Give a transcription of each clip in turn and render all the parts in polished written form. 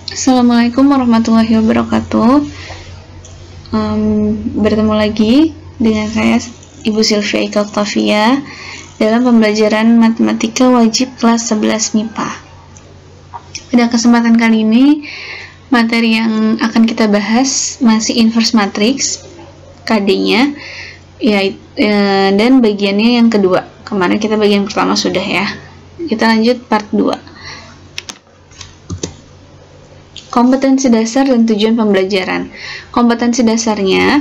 Assalamualaikum warahmatullahi wabarakatuh. Bertemu lagi dengan saya Ibu Sylvia Iqaltafia dalam pembelajaran matematika wajib kelas 11 MIPA. Pada kesempatan kali ini, materi yang akan kita bahas masih inverse matrix, KD-nya, dan bagiannya yang kedua. Kemarin kita bagian pertama sudah ya. Kita lanjut part 2. Kompetensi dasar dan tujuan pembelajaran. Kompetensi dasarnya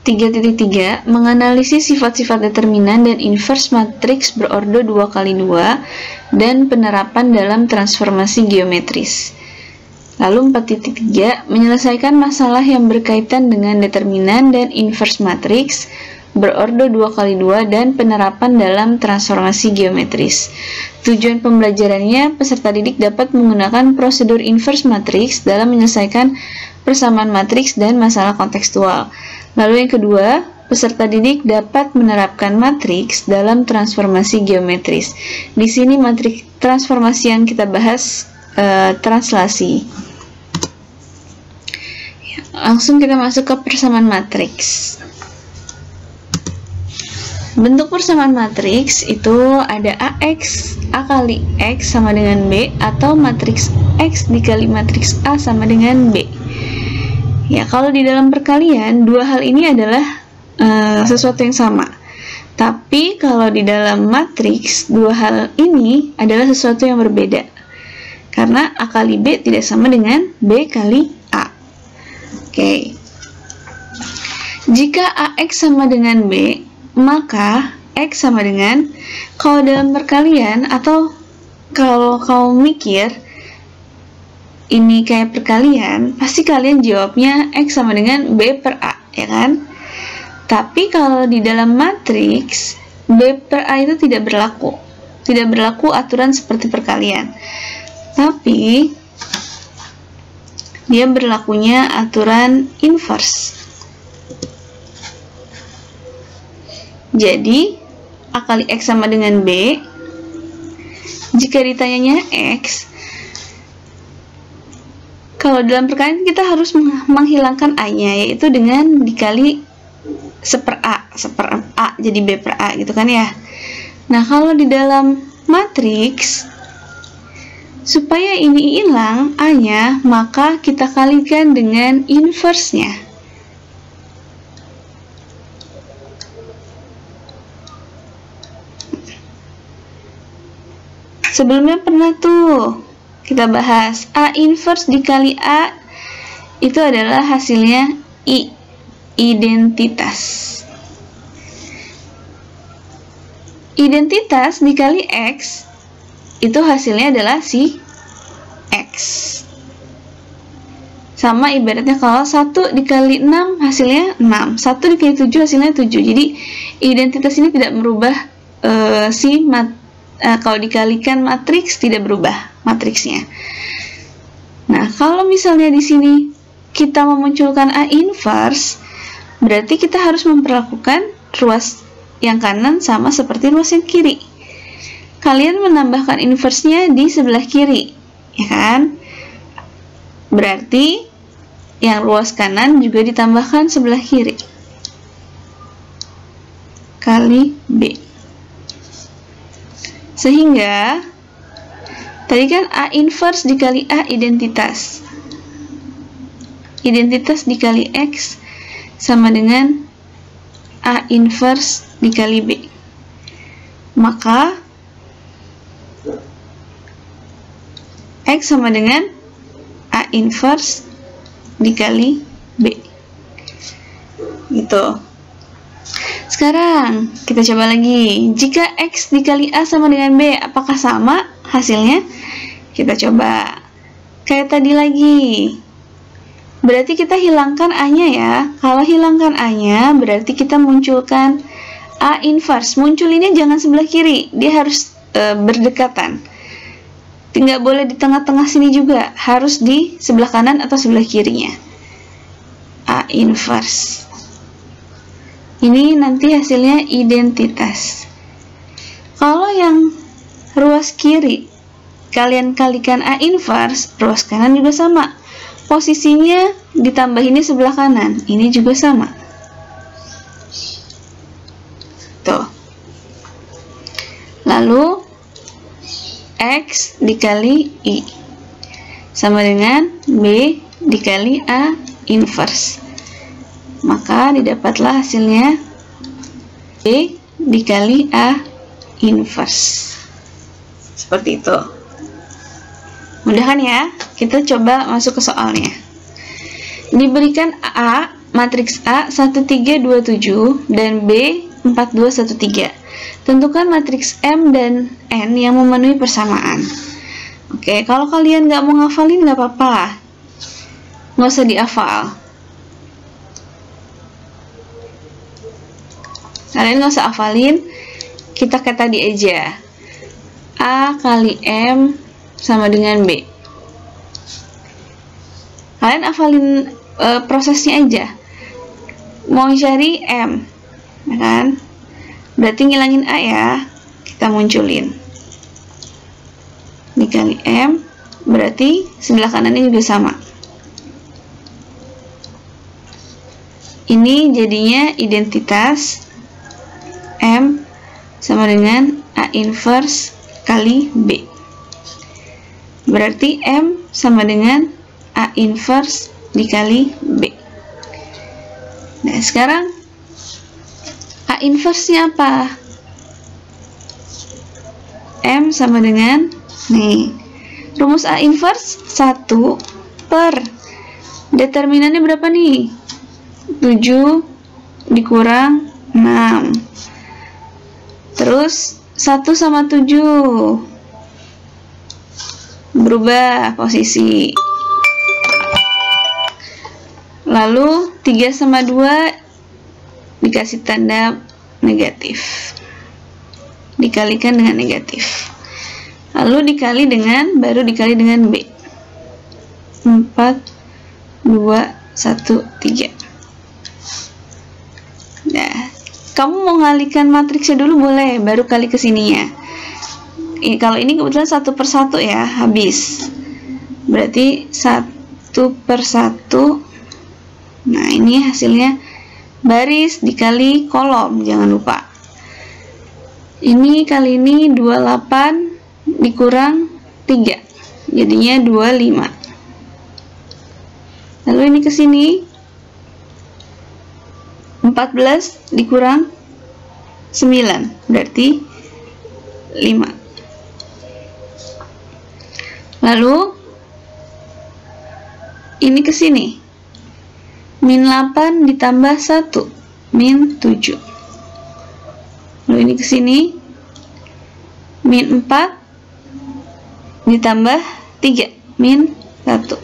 3.3 menganalisis sifat-sifat determinan dan inverse matriks berordo 2x2 dan penerapan dalam transformasi geometris. Lalu 4.3 menyelesaikan masalah yang berkaitan dengan determinan dan inverse matriks berordo 2x2 dan penerapan dalam transformasi geometris. Tujuan pembelajarannya, peserta didik dapat menggunakan prosedur inverse matrix dalam menyelesaikan persamaan matriks dan masalah kontekstual. Lalu yang kedua, peserta didik dapat menerapkan matriks dalam transformasi geometris. Di sini matriks transformasi yang kita bahas translasi. Langsung kita masuk ke persamaan matriks. Bentuk persamaan matriks itu ada AX, A kali X sama dengan B, atau matriks X dikali matriks A sama dengan B. Ya, kalau di dalam perkalian, dua hal ini adalah sesuatu yang sama. Tapi kalau di dalam matriks, dua hal ini adalah sesuatu yang berbeda. Karena A kali B tidak sama dengan B kali A. Oke. Jika AX sama dengan B, maka X sama dengan, kalau dalam perkalian atau kalau kamu mikir ini kayak perkalian, pasti kalian jawabnya X sama dengan B per A, ya kan? Tapi kalau di dalam matriks, B per A itu tidak berlaku. Tidak berlaku aturan seperti perkalian. Tapi dia berlakunya aturan inverse. Jadi, A kali X sama dengan B. Jika ditanyanya X, kalau dalam perkalian kita harus menghilangkan A-nya, yaitu dengan dikali seper A, jadi B per A, gitu kan ya. Nah, kalau di dalam matriks, supaya ini hilang A-nya, maka kita kalikan dengan inverse-nya. Sebelumnya pernah tuh kita bahas A inverse dikali A itu adalah hasilnya I, identitas. Identitas dikali X itu hasilnya adalah si X. Sama ibaratnya kalau 1 dikali 6 hasilnya 6, 1 dikali 7 hasilnya 7. Jadi identitas ini tidak merubah kalau dikalikan matriks tidak berubah matriksnya. Nah, kalau misalnya di sini kita memunculkan A inverse, berarti kita harus memperlakukan ruas yang kanan sama seperti ruas yang kiri. Kalian menambahkan inverse-nya di sebelah kiri, ya kan? Berarti yang ruas kanan juga ditambahkan sebelah kiri kali B. Sehingga tadi kan A inverse dikali A identitas. Identitas dikali X sama dengan A inverse dikali B. Maka X sama dengan A inverse dikali B. Gitu. Sekarang kita coba lagi. Jika X dikali A sama dengan B, apakah sama hasilnya? Kita coba. Kayak tadi lagi. Berarti kita hilangkan A-nya ya. Kalau hilangkan A-nya, berarti kita munculkan A inverse. Munculinnya jangan sebelah kiri. Dia harus berdekatan. Tidak boleh di tengah-tengah sini juga. Harus di sebelah kanan atau sebelah kirinya. A inverse. Ini nanti hasilnya identitas. Kalau yang ruas kiri kalian kalikan A inverse, ruas kanan juga sama. Posisinya ditambah ini sebelah kanan, ini juga sama. Tuh. Lalu X dikali I sama dengan B dikali A inverse. Maka didapatlah hasilnya B dikali A inverse. Seperti itu. Mudah kan ya? Kita coba masuk ke soalnya. Diberikan A, matriks A 1327 dan B 4213. Tentukan matriks M dan N yang memenuhi persamaan. Oke, kalau kalian nggak mau ngafalin nggak apa-apa. Nggak usah dihafal. Kalian nggak usah hafalin, kita kayak tadi aja. A kali M sama dengan B. Kalian hafalin prosesnya aja. Mau cari M, ya kan? Berarti ngilangin A ya, kita munculin. Dikali M, berarti sebelah kanannya juga sama. Ini jadinya identitas M sama dengan A inverse kali B. Berarti M sama dengan A inverse dikali B. Nah, sekarang A inverse-nya apa? M sama dengan, nih, rumus A inverse 1 per determinannya berapa nih? 7 dikurang 6. Terus 1 sama 7 berubah posisi. Lalu 3 sama 2 dikasih tanda negatif, dikalikan dengan negatif, lalu dikali dengan, baru dikali dengan B. 4, 2, 1, 3. Nah, kamu mau ngalikan matriksnya dulu boleh, baru kali ke sininya. Kalau ini kebetulan 1 per 1 ya, habis. Berarti 1 per 1. Nah, ini hasilnya baris dikali kolom, jangan lupa. Ini kali ini 28 dikurang 3, jadinya 25. Lalu ini ke sini 14 dikurang 9, berarti 5. Lalu ini ke sini min 8 ditambah 1, min 7. Lalu ini ke sini min 4 ditambah 3, min 1.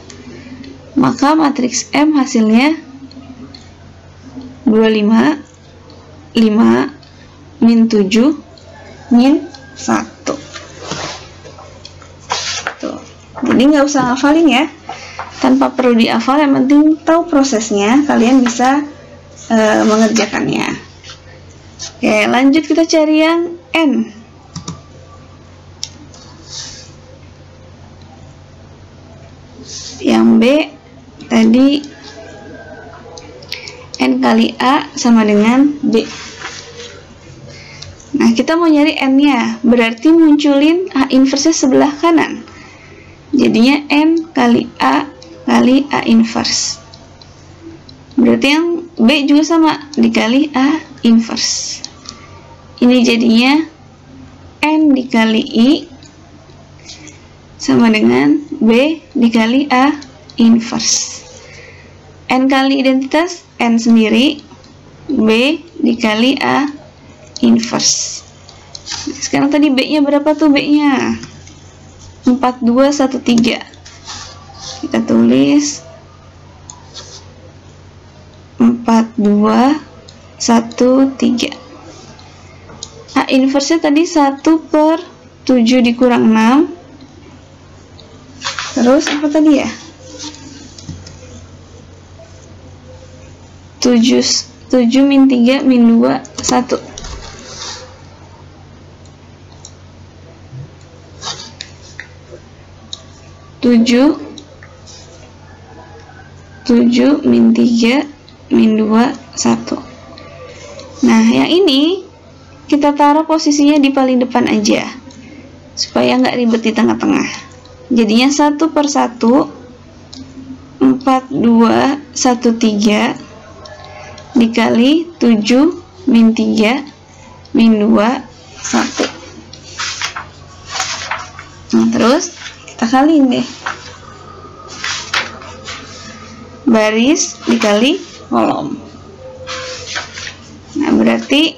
Maka matriks M hasilnya 25, 5, min 7, min 1. Tuh. Jadi nggak usah ngafalin ya. Tanpa perlu dihafal, yang penting tahu prosesnya, kalian bisa mengerjakannya. Oke, lanjut kita cari yang N. Yang B tadi N kali A sama dengan B. Nah, kita mau nyari N-nya, berarti munculin A inverse sebelah kanan. Jadinya N kali A kali A inverse. Berarti yang B juga sama, dikali A inverse. Ini jadinya N dikali I sama dengan B dikali A inverse. N kali identitas, N sendiri, B dikali A inverse. Nah, sekarang tadi B-nya berapa tuh B-nya? 4213. Kita tulis 4213. A inverse-nya tadi 1 per 7 dikurang 6. Terus apa tadi ya? 7 min 3 min 2 1. 7 min 3 min 2 1. Nah, yang ini kita taruh posisinya di paling depan aja supaya nggak ribet di tengah-tengah. Jadinya 1 per 1 4 2 1 3 dikali 7 min 3 min 2 1. Nah, terus kita kaliin deh, baris dikali kolom. Nah, berarti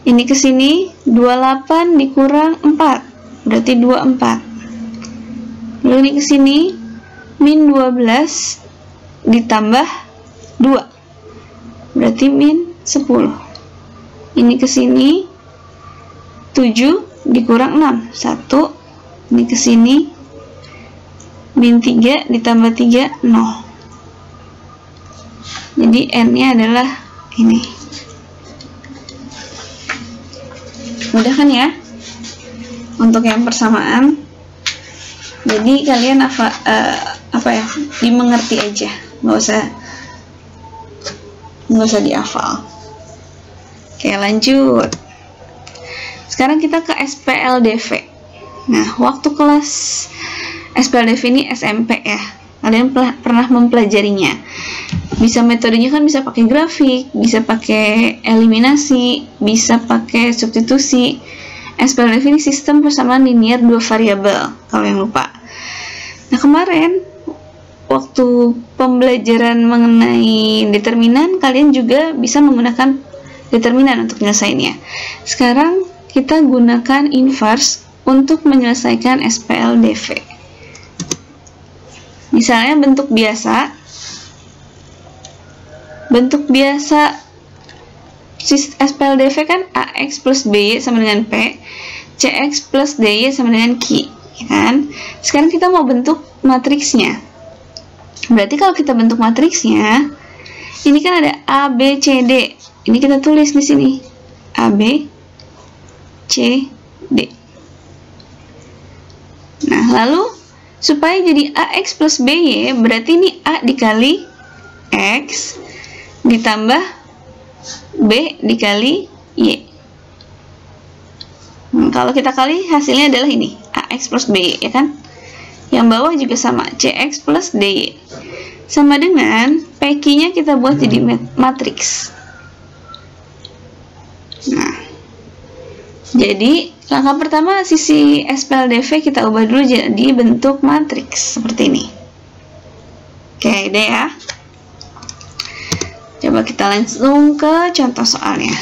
ini ke sini 28 dikurang 4 berarti 24. Lalu ini ke sini min 12 ditambah 2 berarti min 10. Ini ke sini 7 dikurang 6 1. Ini ke sini min 3 ditambah 3 0. Jadi n-nya adalah ini. Mudah kan ya untuk yang persamaan? Jadi kalian apa ya, dimengerti aja, nggak usah dihafal. Oke, lanjut. Sekarang kita ke SPLDV. Nah, waktu kelas SPLDV ini SMP ya, kalian pernah mempelajarinya. Bisa metodenya kan bisa pakai grafik, bisa pakai eliminasi, bisa pakai substitusi. SPLDV ini sistem persamaan linear dua variabel, kalau yang lupa. Nah, kemarin waktu pembelajaran mengenai determinan, kalian juga bisa menggunakan determinan untuk menyelesaikannya. Sekarang kita gunakan inverse untuk menyelesaikan SPLDV. Misalnya bentuk biasa SPLDV kan AX plus BY sama dengan P, CX plus DY sama dengan Q, ya kan? Sekarang kita mau bentuk matriksnya. Berarti kalau kita bentuk matriksnya, ini kan ada A, B, C, D. Ini kita tulis di sini A, B, C, D. Nah, lalu supaya jadi AX plus BY, berarti ini A dikali X ditambah B dikali Y. Kalau kita kali, hasilnya adalah ini, AX plus BY, ya kan? Yang bawah juga sama, CX plus DY. Sama dengan PQ-nya kita buat jadi matriks. Nah, jadi langkah pertama sisi SPLDV kita ubah dulu jadi bentuk matriks seperti ini. Oke, deh ya. Coba kita langsung ke contoh soalnya.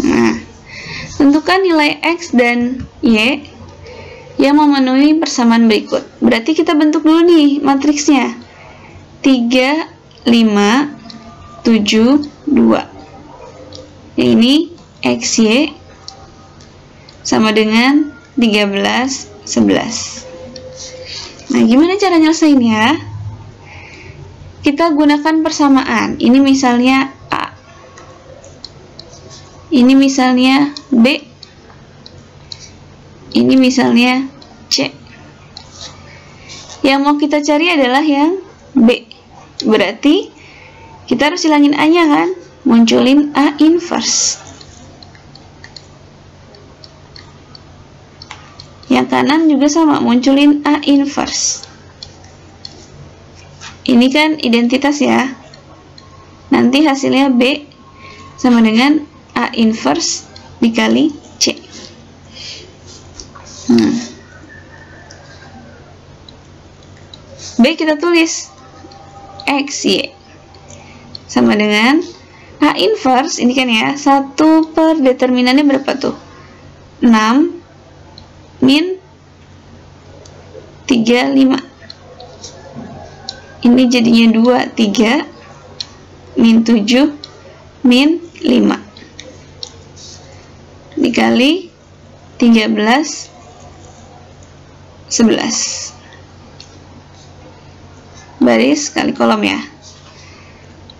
Nah, tentukan nilai X dan Y yang memenuhi persamaan berikut. Berarti kita bentuk dulu nih matriksnya. 3, 5, 7, 2. Ini XY sama dengan 13, 11. Nah, gimana cara nyelesainnya? Kita gunakan persamaan. Ini misalnya A. Ini misalnya B. Ini misalnya C. Yang mau kita cari adalah yang B. Berarti kita harus hilangin A-nya kan? Munculin A inverse. Yang kanan juga sama, munculin A inverse. Ini kan identitas ya. Nanti hasilnya B sama dengan A inverse dikali C. B kita tulis X, Y sama dengan A inverse, ini kan ya, 1 per determinannya berapa tuh? 6 min 3, 5. Ini jadinya 2, 3 min 7 min 5 dikali 13, 11. Baris kali kolom ya.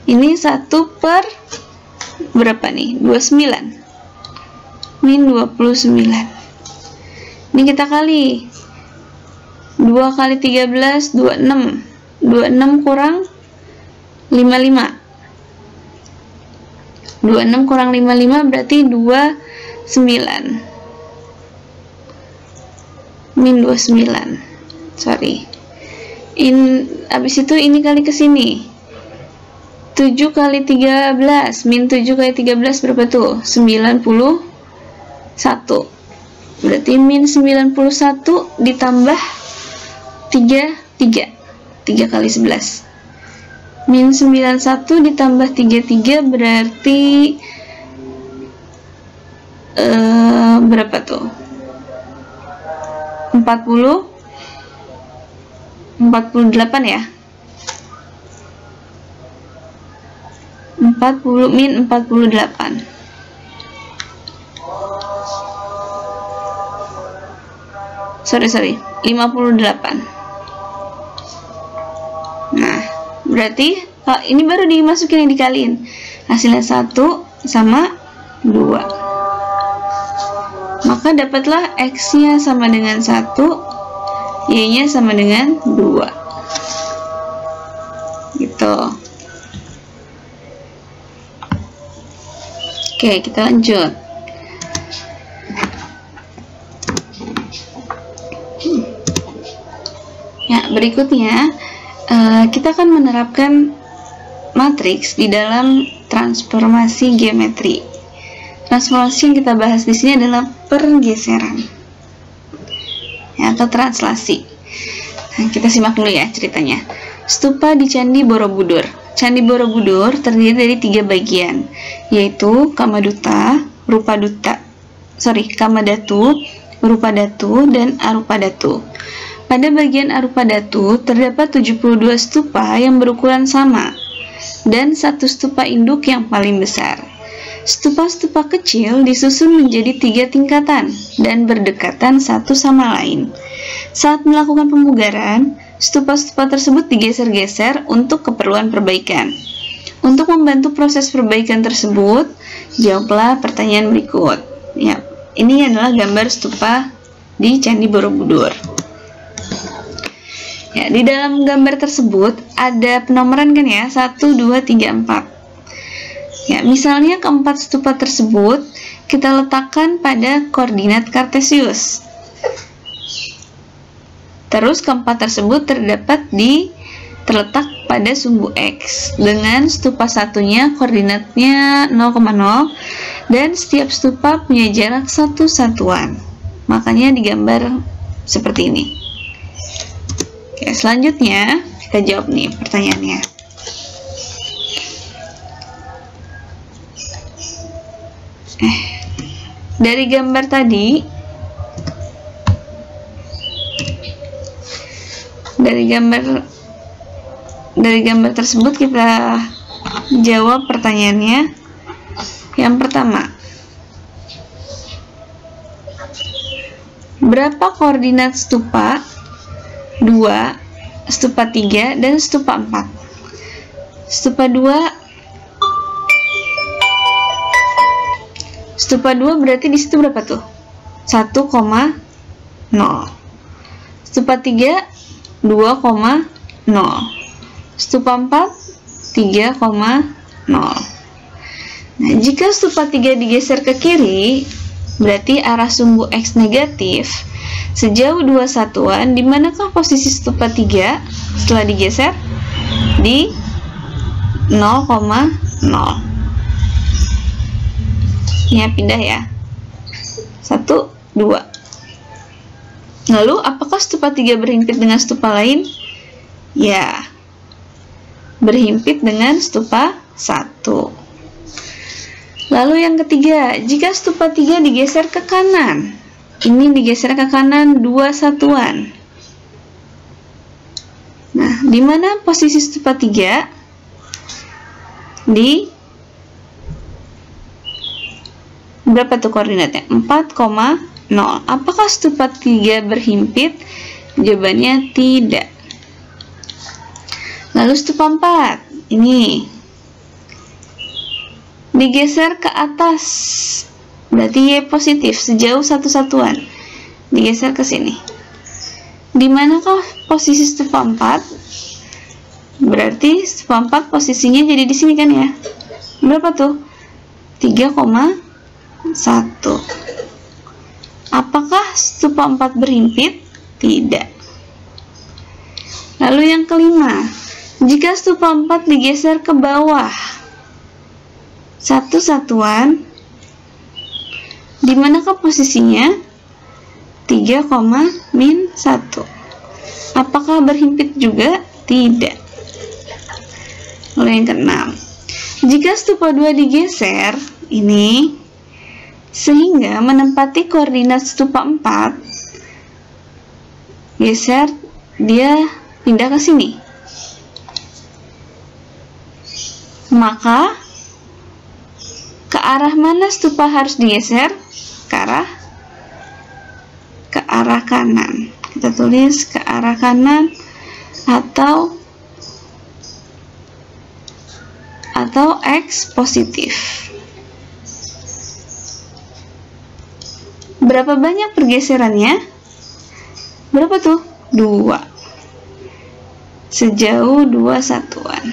Ini 1 per berapa nih? 29 min 29. Ini kita kali. 2 kali 13, 26. 26 kurang 55. 26 kurang 55 berarti 29. Min 29. Sorry. Abis itu ini kali ke sini. 7 kali 13. Min 7 kali 13 berapa tuh? 91. Berarti min 91 ditambah 3 kali 11. Min 91 ditambah 33 berarti berapa tuh? 48 ya. 40 min 48. Sorry, 58. Nah, berarti ini baru dimasukin yang dikaliin. Hasilnya 1 sama 2. Maka dapatlah X-nya sama dengan 1, Y-nya sama dengan 2. Gitu. Oke, kita lanjut. Ya, berikutnya kita akan menerapkan matriks di dalam transformasi geometri. Transformasi yang kita bahas di sini adalah pergeseran, ya, atau translasi. Nah, kita simak dulu ya ceritanya. Stupa di Candi Borobudur. Candi Borobudur terdiri dari 3 bagian, yaitu Kamadatu, Rupadatu, dan Arupadatu. Pada bagian Arupadatu terdapat 72 stupa yang berukuran sama dan 1 stupa induk yang paling besar. Stupa-stupa kecil disusun menjadi 3 tingkatan dan berdekatan satu sama lain. Saat melakukan pemugaran, stupa-stupa tersebut digeser-geser untuk keperluan perbaikan. Untuk membantu proses perbaikan tersebut, jawablah pertanyaan berikut. Ya, ini adalah gambar stupa di Candi Borobudur. Ya, di dalam gambar tersebut ada penomoran kan ya, 1, 2, 3, 4. Ya, misalnya keempat stupa tersebut kita letakkan pada koordinat kartesius. Terus keempat tersebut terletak pada sumbu X dengan stupa satunya koordinatnya 0,0 dan setiap stupa punya jarak 1 satuan. Makanya digambar seperti ini. Oke, selanjutnya kita jawab nih pertanyaannya. Dari gambar tadi, dari gambar tersebut kita jawab pertanyaannya. Yang pertama, berapa koordinat stupa 2, stupa 3, dan stupa 4? Stupa 2 berarti di situ berapa tuh? 1,0. Stupa 3 2,0. Stupa 4 3,0. Nah, jika stupa 3 digeser ke kiri, berarti arah sumbu X negatif sejauh 2 satuan. Di manakah posisi stupa 3 setelah digeser? Di 0,0. Ya, pindah ya. 1, 2. Lalu, apakah stupa 3 berhimpit dengan stupa lain? Ya, berhimpit dengan stupa 1. Lalu yang ketiga, jika stupa 3 digeser ke kanan, ini digeser ke kanan 2 satuan. Nah, di mana posisi stupa 3? Di berapa tuh koordinatnya? 4,0. Apakah stupa 3 berhimpit? Jawabannya tidak. Lalu stupa 4, ini digeser ke atas, berarti Y positif sejauh 1 satuan. digeser ke sini. Di manakah posisi stupa 4? Berarti stupa 4 posisinya jadi di sini kan ya. Berapa tuh? 3,1. Apakah stupa 4 berhimpit? Tidak. Lalu yang kelima, jika stupa 4 digeser ke bawah satu satuan, di manakah posisinya? 3,-1. Apakah berhimpit juga? Tidak. Lalu yang keenam, jika stupa 2 digeser ini sehingga menempati koordinat stupa 4, geser, dia pindah ke sini, maka ke arah mana stupa harus digeser? Ke arah kanan. Kita tulis ke arah kanan atau X positif. Berapa banyak pergeserannya? Berapa tuh? 2. Sejauh 2 satuan.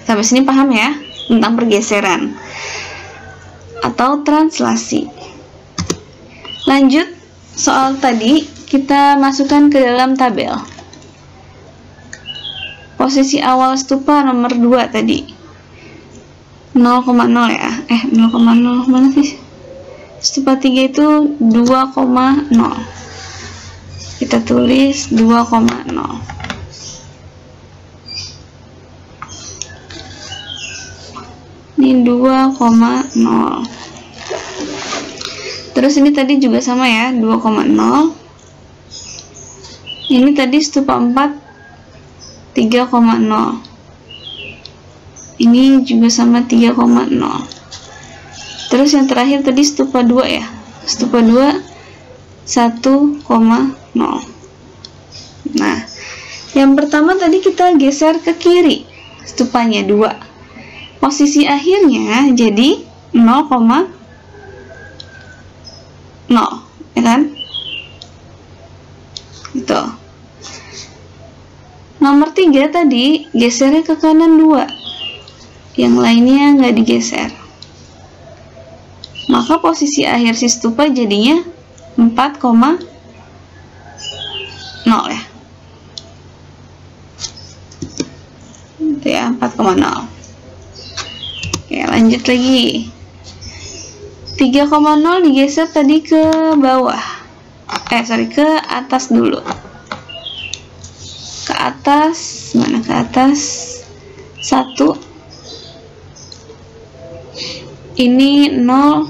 Sampai sini paham ya tentang pergeseran atau translasi. Lanjut, soal tadi kita masukkan ke dalam tabel. Posisi awal stupa nomor 2 tadi 0,0 ya. 0,0 mana sih? Stupa 3 itu 2,0. Kita tulis 2,0. Ini 2,0. Terus ini tadi juga sama ya, 2,0. Ini tadi stupa 4 3,0. Ini juga sama 3,0. Terus yang terakhir tadi stupa 2 ya. Stupa 2 1,0. Nah, yang pertama tadi kita geser ke kiri. Stupanya 2. Posisi akhirnya jadi 0,0, ya kan? Gitu. Nomor 3 tadi gesernya ke kanan 2. Yang lainnya nggak digeser. Maka posisi akhir si stupa jadinya 4,0 ya. Itu ya, 4,0. Oke, lanjut lagi. 3,0 digeser tadi ke bawah. Ke atas dulu. Ke atas, mana ke atas? 1. Ini 0,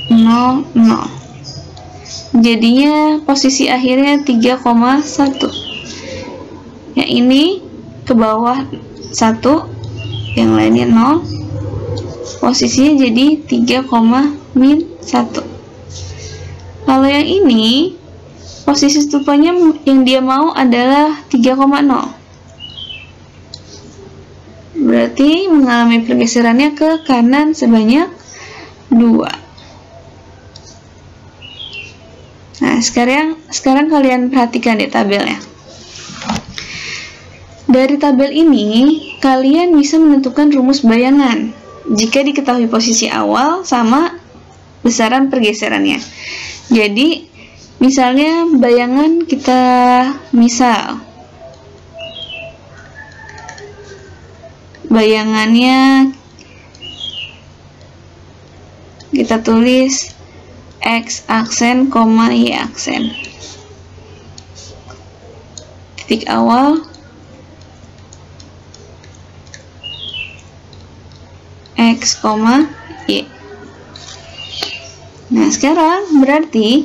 0, 0. Jadinya posisi akhirnya 3,1. Yang ini ke bawah 1, yang lainnya 0. Posisinya jadi 3,-1. Kalau yang ini posisi stupanya yang dia mau adalah 3,0. Berarti mengalami pergeserannya ke kanan sebanyak 2. Nah, sekarang kalian perhatikan di tabelnya. Dari tabel ini kalian bisa menentukan rumus bayangan jika diketahui posisi awal sama besaran pergeserannya. Jadi, misalnya bayangan bayangannya kita tulis X aksen, Y aksen. Titik awal X, Y. Nah, sekarang berarti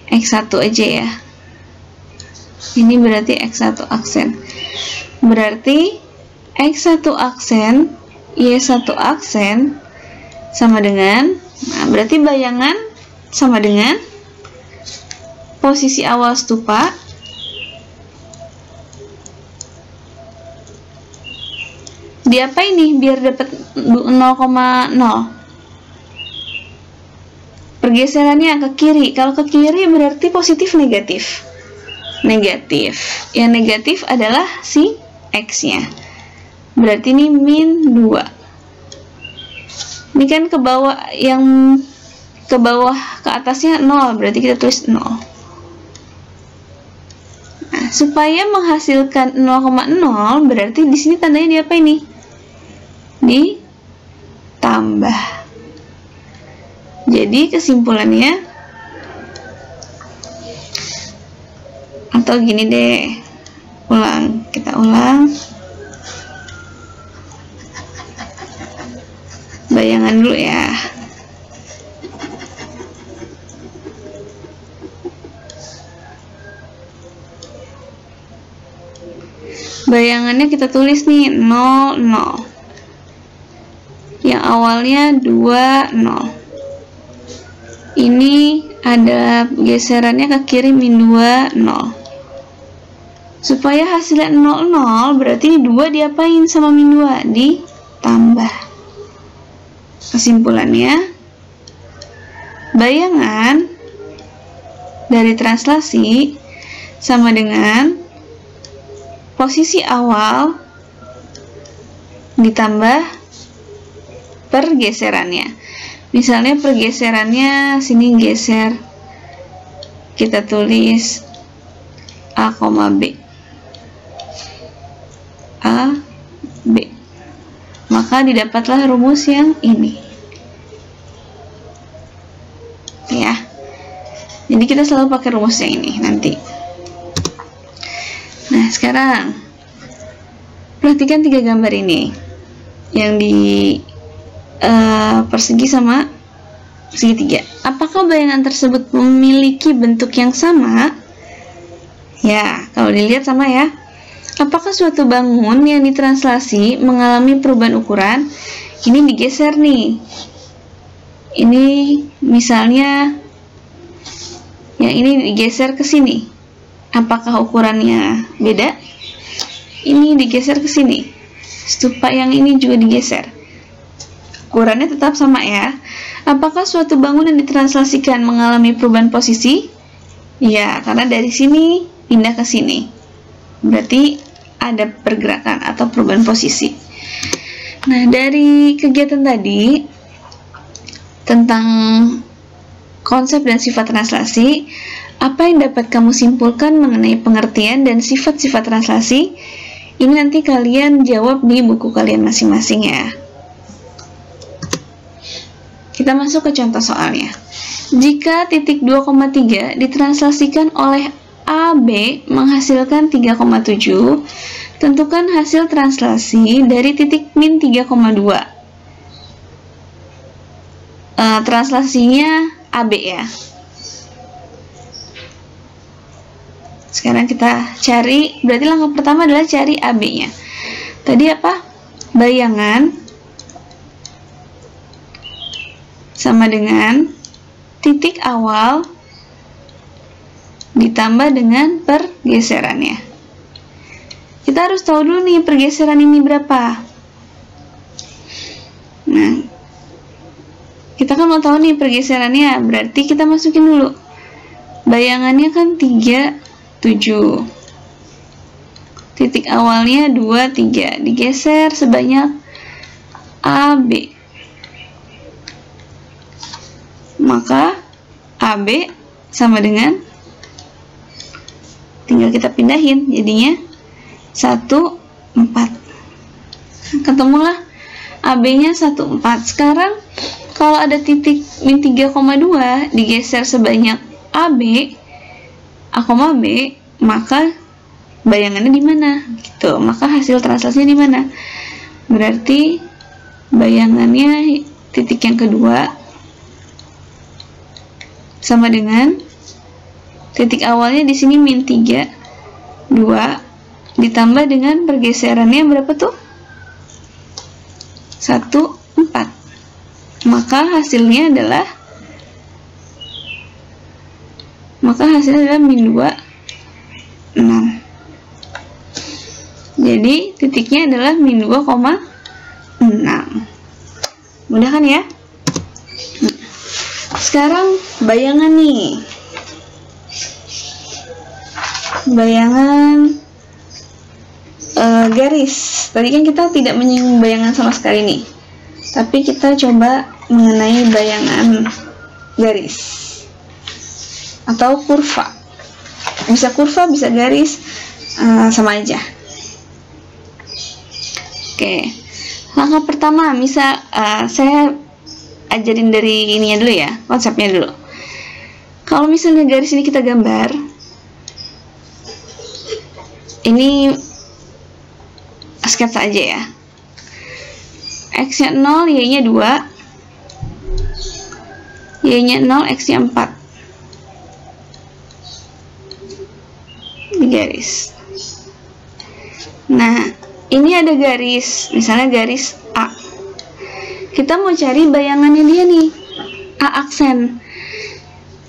X1 aja ya. Ini berarti X1 aksen. Berarti X1 aksen, Y1 aksen sama dengan, nah berarti bayangan sama dengan posisi awal stupa Diapain nih biar dapat 0,0? Pergeserannya ke kiri. Kalau ke kiri berarti positif negatif? Negatif. Yang negatif adalah si X-nya. Berarti ini min 2. Ini kan ke bawah, yang ke bawah ke atasnya 0, berarti kita tulis 0. Nah, supaya menghasilkan 0,0 berarti di sini tandanya diapain nih? Ditambah. Jadi kesimpulannya, atau gini deh, kita ulang. Bayangan dulu ya. Bayangannya kita tulis nih 0, 0. Yang awalnya 2, 0. Ini ada geserannya ke kiri min 2, 0. Supaya hasilnya 0, 0, berarti 2 diapain sama min 2? Ditambah. Kesimpulannya, bayangan dari translasi sama dengan posisi awal ditambah pergeserannya. Misalnya pergeserannya sini geser, kita tulis A, B. A, B. Maka didapatlah rumus yang ini. Ya. Jadi kita selalu pakai rumus yang ini nanti. Nah, sekarang perhatikan 3 gambar ini. Yang di persegi sama segitiga. Apakah bayangan tersebut memiliki bentuk yang sama? Ya, kalau dilihat sama ya. Apakah suatu bangun yang ditranslasi mengalami perubahan ukuran? Ini digeser nih. Ini misalnya yang ini digeser ke sini. Apakah ukurannya beda? Ini digeser ke sini. Stupa yang ini juga digeser. Ukurannya tetap sama ya. Apakah suatu bangunan ditranslasikan mengalami perubahan posisi? Ya, karena dari sini pindah ke sini. Berarti ada pergerakan atau perubahan posisi. Nah, dari kegiatan tadi tentang konsep dan sifat translasi, apa yang dapat kamu simpulkan mengenai pengertian dan sifat-sifat translasi? Ini nanti kalian jawab di buku kalian masing-masing ya. Kita masuk ke contoh soalnya. Jika titik 2,3 ditranslasikan oleh AB menghasilkan 3,7, tentukan hasil translasi dari titik min 3,2. Translasinya AB ya. Sekarang kita cari, berarti langkah pertama adalah cari AB-nya. Tadi apa? Bayangan sama dengan titik awal ditambah dengan pergeserannya. Kita harus tahu dulu nih pergeseran ini berapa. Nah, kita kan mau tahu nih pergeserannya, berarti kita masukin dulu. Bayangannya kan 3, 7. Titik awalnya 2, 3. Digeser sebanyak AB. Maka AB sama dengan, tinggal kita pindahin, jadinya 1, 4. Ketemulah AB-nya 1, 4. Sekarang kalau ada titik min 3,2 digeser sebanyak AB, A, B, maka bayangannya di mana? Gitu. Maka hasil translasinya di mana? Berarti bayangannya titik yang kedua sama dengan titik awalnya di sini min 3, 2 ditambah dengan pergeserannya berapa tuh? 1, 4. Maka hasilnya adalah min 2, 6. Jadi titiknya adalah min 2,6. Mudah kan ya? Sekarang bayangan nih. Bayangan garis. Tadi kan kita tidak menyinggung bayangan sama sekali nih. Tapi kita coba mengenai bayangan garis atau kurva. Bisa kurva, bisa garis, sama aja. Oke. Langkah pertama, misal saya ajarin dari ininya dulu ya, konsepnya dulu. Kalau misalnya garis ini kita gambar, ini sketsa aja ya. X-nya 0, Y-nya 2, Y-nya 0, X-nya 4. Di garis. Nah, ini ada garis, misalnya garis A. Kita mau cari bayangannya dia nih, A aksen.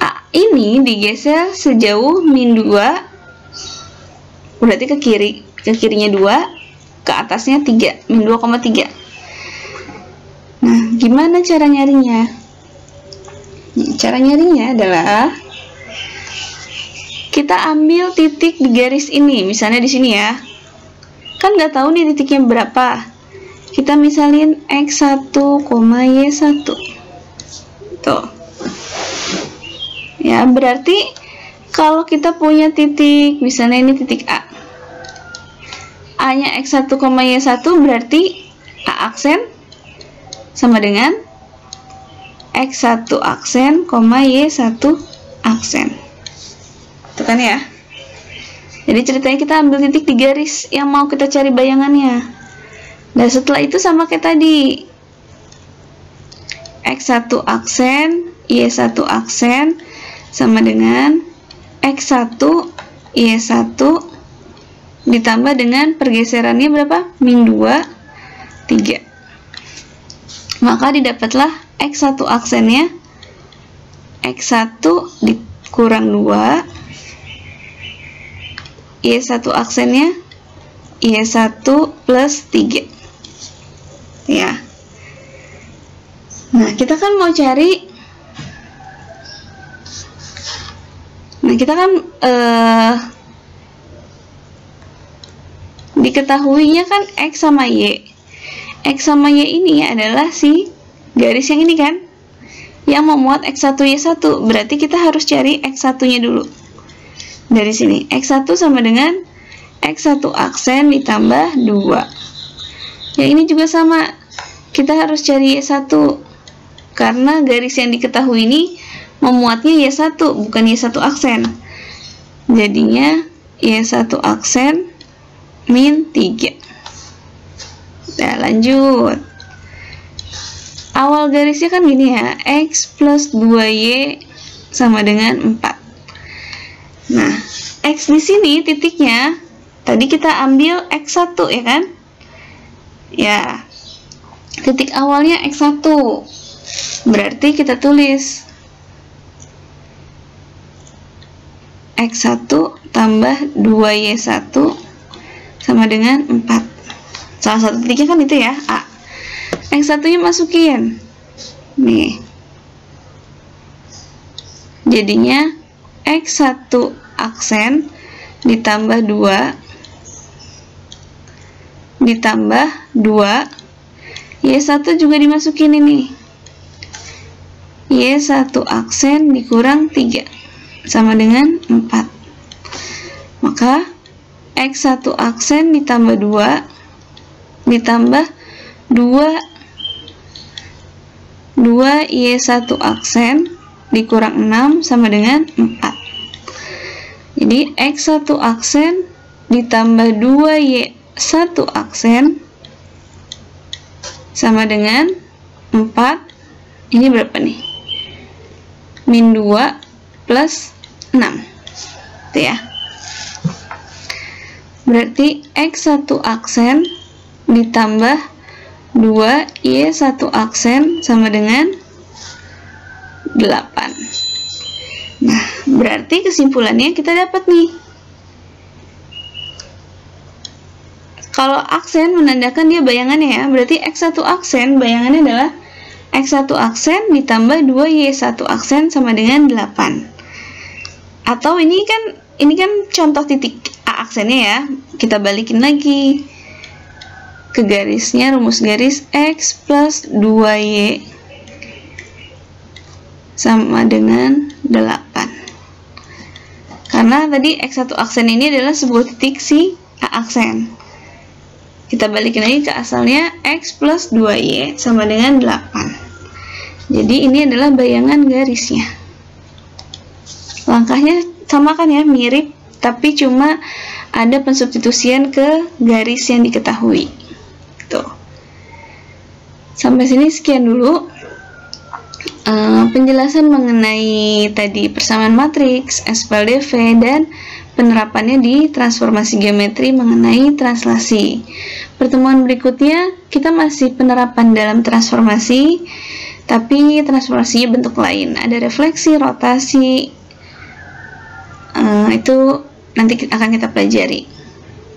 A ini digeser sejauh min 2, berarti ke kiri. Ke kirinya 2, ke atasnya 3, min 2,3. Nah, gimana cara nyarinya? Cara nyarinya adalah kita ambil titik di garis ini, misalnya di sini ya. Kan nggak tahu nih titiknya berapa. Kita misalin X1, Y1. Tuh. Ya, berarti kalau kita punya titik, misalnya ini titik A. A-nya X1, Y1 berarti A aksen sama dengan X1 aksen, Y1 aksen. Itu kan ya? Jadi ceritanya kita ambil titik di garis yang mau kita cari bayangannya. Dan setelah itu sama kayak tadi. X1 aksen, Y1 aksen sama dengan X1, Y1 ditambah dengan pergeserannya berapa? Min 2, 3. Maka didapatlah X1 aksennya X1 dikurang 2, Y1 aksennya Y1 plus 3. Ya. Nah, kita kan mau cari, diketahuinya kan X sama Y. X sama Y ini adalah si garis yang ini kan, yang memuat X1, Y1. Berarti kita harus cari X1-nya dulu. Dari sini, X1 sama dengan X1 aksen ditambah 2. Ya, ini juga sama. Kita harus cari Y1. Karena garis yang diketahui ini memuatnya Y1, bukan Y1 aksen. Jadinya Y1 aksen min 3. Nah, lanjut. Awal garisnya kan gini ya, X plus 2Y sama dengan 4. Nah, X di sini titiknya, tadi kita ambil X1 ya kan? Ya, titik awalnya X1. Berarti kita tulis X1 tambah 2Y1 sama dengan 4. Salah satu titiknya kan itu ya, A. X1-nya masukin. Nih. Jadinya X1 aksen ditambah 2 ditambah 2, Y1 juga dimasukin ini. Y1 aksen dikurang 3 sama dengan 4. Maka X1 aksen ditambah 2 ditambah 2 Y1 aksen dikurang 6 sama dengan 4. Jadi X1 aksen ditambah 2Y1 aksen sama dengan 4. Ini berapa nih? Min 2 plus 6. Itu ya. Berarti X1 aksen ditambah 2Y1 aksen sama dengan 8. Nah, berarti kesimpulannya kita dapat nih. Kalau aksen menandakan dia bayangannya ya, berarti X1 aksen bayangannya adalah X1 aksen ditambah 2Y1 aksen sama dengan 8. Atau ini kan contoh titik A aksennya ya. Kita balikin lagi ke garisnya, rumus garis X plus 2Y sama dengan 8. Karena tadi X1 aksen ini adalah sebuah titik si A aksen. Kita balikin lagi ke asalnya, X plus 2Y sama dengan 8. Jadi ini adalah bayangan garisnya. Langkahnya sama kan ya, mirip, tapi cuma ada pensubstitusian ke garis yang diketahui. Tuh. Sampai sini sekian dulu penjelasan mengenai tadi persamaan matriks, SPLDV, dan penerapannya di transformasi geometri mengenai translasi. Pertemuan berikutnya kita masih penerapan dalam transformasi, tapi transformasinya bentuk lain. Ada refleksi, rotasi, itu nanti akan kita pelajari.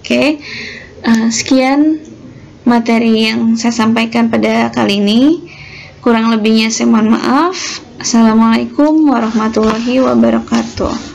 Oke, sekian materi yang saya sampaikan pada kali ini. Kurang lebihnya saya mohon maaf. Assalamualaikum warahmatullahi wabarakatuh.